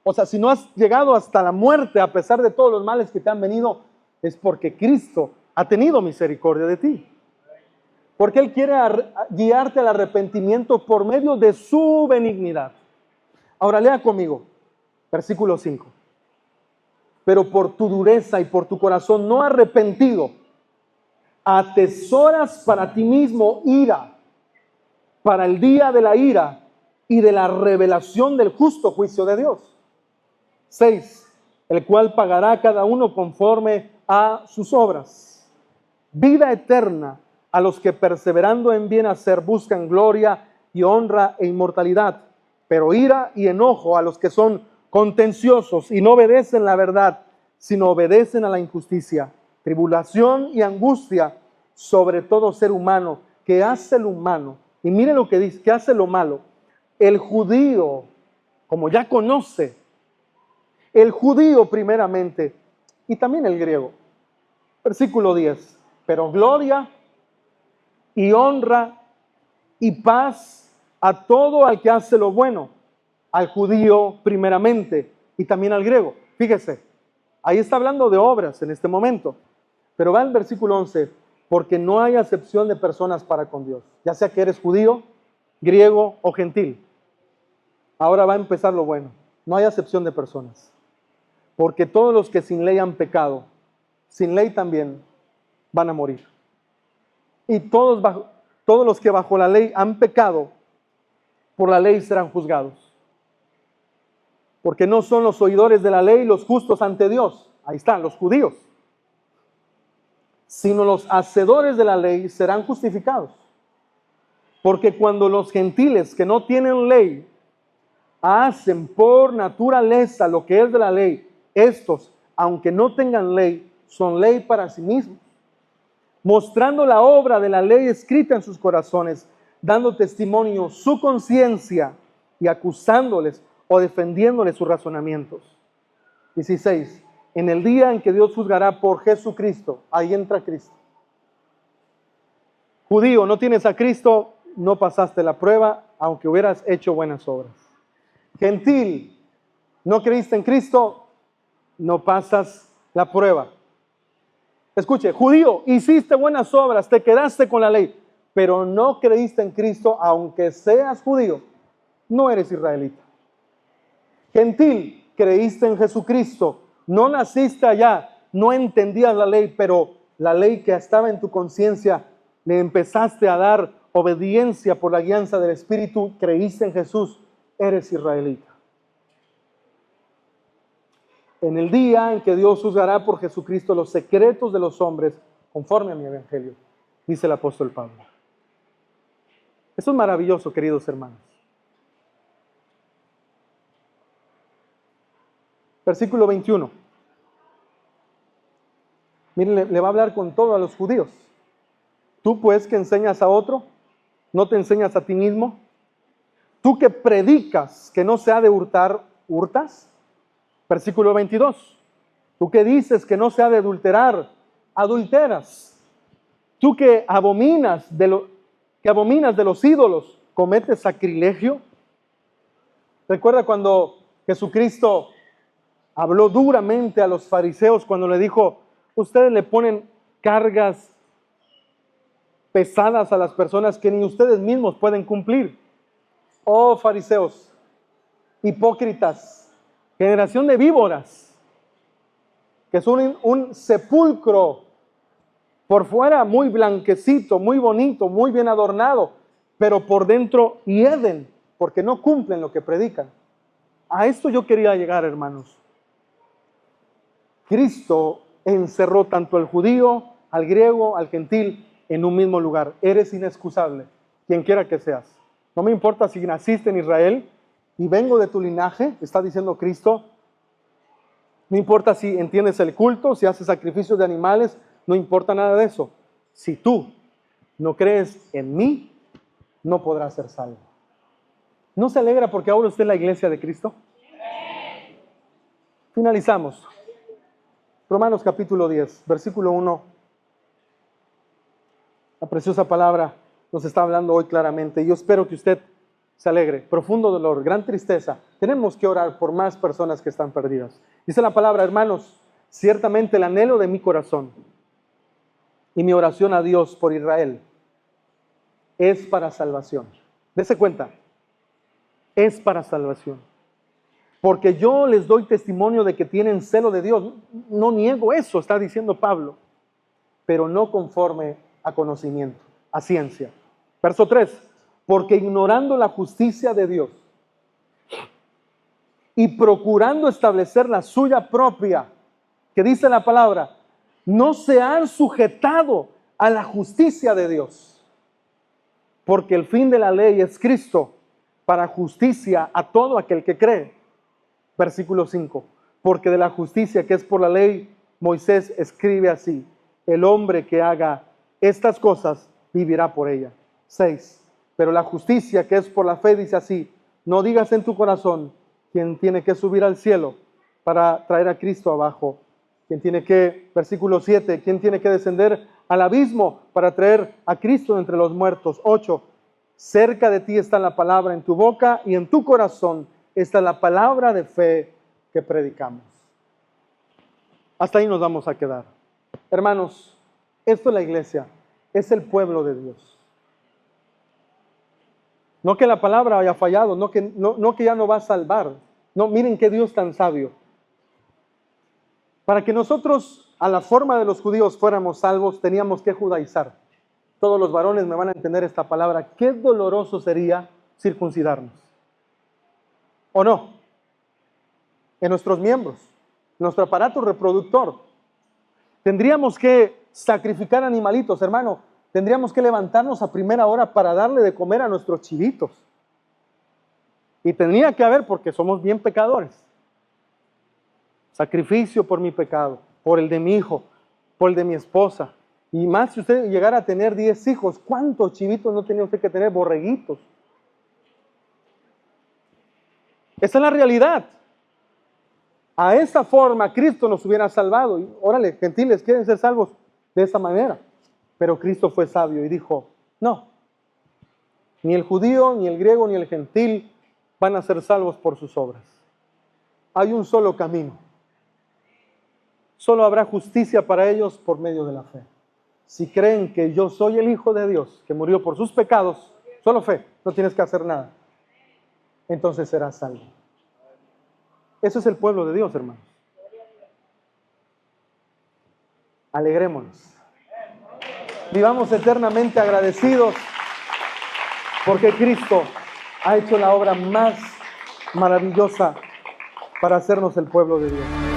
Speaker 1: o sea, si no has llegado hasta la muerte a pesar de todos los males que te han venido, es porque Cristo ha tenido misericordia de ti. Porque Él quiere guiarte al arrepentimiento por medio de su benignidad. Ahora lea conmigo, versículo 5. Pero por tu dureza y por tu corazón no arrepentido, atesoras para ti mismo ira, para el día de la ira y de la revelación del justo juicio de Dios. 6. El cual pagará a cada uno conforme a sus obras. vida eterna a los que perseverando en bien hacer buscan gloria y honra e inmortalidad, pero ira y enojo a los que son contenciosos y no obedecen la verdad, sino obedecen a la injusticia, tribulación y angustia sobre todo ser humano que hace lo humano. Y mire lo que dice, que hace lo malo. El judío, como ya conoce, el judío primeramente, y también el griego. Versículo 10. Pero gloria y honra y paz a todo al que hace lo bueno, al judío primeramente y también al griego. Fíjese, ahí está hablando de obras en este momento. Pero va el versículo 11, porque no hay acepción de personas para con Dios, ya sea que eres judío, griego o gentil. Ahora va a empezar lo bueno. No hay acepción de personas. Porque todos los que sin ley han pecado, sin ley también van a morir. Y todos los que bajo la ley han pecado, por la ley serán juzgados. Porque no son los oidores de la ley los justos ante Dios. Ahí están, los judíos. Sino los hacedores de la ley serán justificados. Porque cuando los gentiles que no tienen ley hacen por naturaleza lo que es de la ley, estos, aunque no tengan ley, son ley para sí mismos, mostrando la obra de la ley escrita en sus corazones, dando testimonio su conciencia y acusándoles o defendiéndoles sus razonamientos. 16. En el día en que Dios juzgará por Jesucristo, ahí entra Cristo. Judío, no tienes a Cristo, no pasaste la prueba, aunque hubieras hecho buenas obras. Gentil, no creíste en Cristo, no pasas la prueba. Escuche, judío, hiciste buenas obras, te quedaste con la ley, pero no creíste en Cristo, aunque seas judío, no eres israelita. Gentil, creíste en Jesucristo, no naciste allá, no entendías la ley, pero la ley que estaba en tu conciencia, le empezaste a dar obediencia por la guianza del Espíritu, creíste en Jesús, eres israelita. En el día en que Dios juzgará por Jesucristo los secretos de los hombres, conforme a mi evangelio, dice el apóstol Pablo. Eso es maravilloso, queridos hermanos. Versículo 21. Miren, le va a hablar con todo a los judíos. Tú pues que enseñas a otro, ¿no te enseñas a ti mismo? Tú que predicas que no se ha de hurtar, ¿hurtas? Versículo 22. Tú que dices que no se ha de adulterar, adulteras. Tú que abominas de los ídolos, ¿cometes sacrilegio? Recuerda cuando Jesucristo habló duramente a los fariseos cuando le dijo, ustedes le ponen cargas pesadas a las personas que ni ustedes mismos pueden cumplir. Oh fariseos, hipócritas, generación de víboras, que son un sepulcro por fuera muy blanquecito, muy bonito, muy bien adornado, pero por dentro hieden, porque no cumplen lo que predican. A esto yo quería llegar, hermanos. Cristo encerró tanto al judío, al griego, al gentil en un mismo lugar. Eres inexcusable, quien quiera que seas. No me importa si naciste en Israel y vengo de tu linaje, está diciendo Cristo. No importa si entiendes el culto, si haces sacrificios de animales, no importa nada de eso. Si tú no crees en mí, no podrás ser salvo. ¿No se alegra porque ahora usted es la iglesia de Cristo? Finalizamos. Romanos capítulo 10, versículo 1. La preciosa palabra nos está hablando hoy claramente. Yo espero que usted se alegre. Profundo dolor, gran tristeza. Tenemos que orar por más personas que están perdidas. Dice la palabra, hermanos, ciertamente el anhelo de mi corazón y mi oración a Dios por Israel es para salvación. Dese cuenta, es para salvación. Porque yo les doy testimonio de que tienen celo de Dios. No niego eso, está diciendo Pablo, pero no conforme a conocimiento, a ciencia. Verso 3, porque ignorando la justicia de Dios y procurando establecer la suya propia, que dice la palabra, no se han sujetado a la justicia de Dios. Porque el fin de la ley es Cristo, para justicia a todo aquel que cree. Versículo 5. Porque de la justicia que es por la ley, Moisés escribe así: el hombre que haga estas cosas vivirá por ella. 6. Pero la justicia que es por la fe dice así: no digas en tu corazón, ¿quién tiene que subir al cielo para traer a Cristo abajo? Versículo 7, ¿quién tiene que descender al abismo para traer a Cristo entre los muertos? 8, cerca de ti está la palabra en tu boca y en tu corazón está la palabra de fe que predicamos. Hasta ahí nos vamos a quedar. Hermanos, esto es la iglesia, es el pueblo de Dios. No que la palabra haya fallado, no que ya no va a salvar. No, miren qué Dios tan sabio. Para que nosotros, a la forma de los judíos, fuéramos salvos, teníamos que judaizar. Todos los varones me van a entender esta palabra. Qué doloroso sería circuncidarnos. ¿O no? En nuestros miembros, nuestro aparato reproductor. Tendríamos que sacrificar animalitos, hermano. Tendríamos que levantarnos a primera hora para darle de comer a nuestros chivitos. Y tendría que haber, porque somos bien pecadores, sacrificio por mi pecado, por el de mi hijo, por el de mi esposa. Y más si usted llegara a tener 10 hijos, ¿cuántos chivitos no tenía usted que tener? Borreguitos. Esa es la realidad. A esa forma Cristo nos hubiera salvado. Y órale, gentiles, quieren ser salvos de esa manera. Pero Cristo fue sabio y dijo: no, ni el judío, ni el griego, ni el gentil van a ser salvos por sus obras. Hay un solo camino. Solo habrá justicia para ellos por medio de la fe. Si creen que yo soy el Hijo de Dios, que murió por sus pecados, solo fe, no tienes que hacer nada, entonces serás salvo. Eso es el pueblo de Dios, hermanos. Alegrémonos. Vivamos eternamente agradecidos porque Cristo ha hecho la obra más maravillosa para hacernos el pueblo de Dios.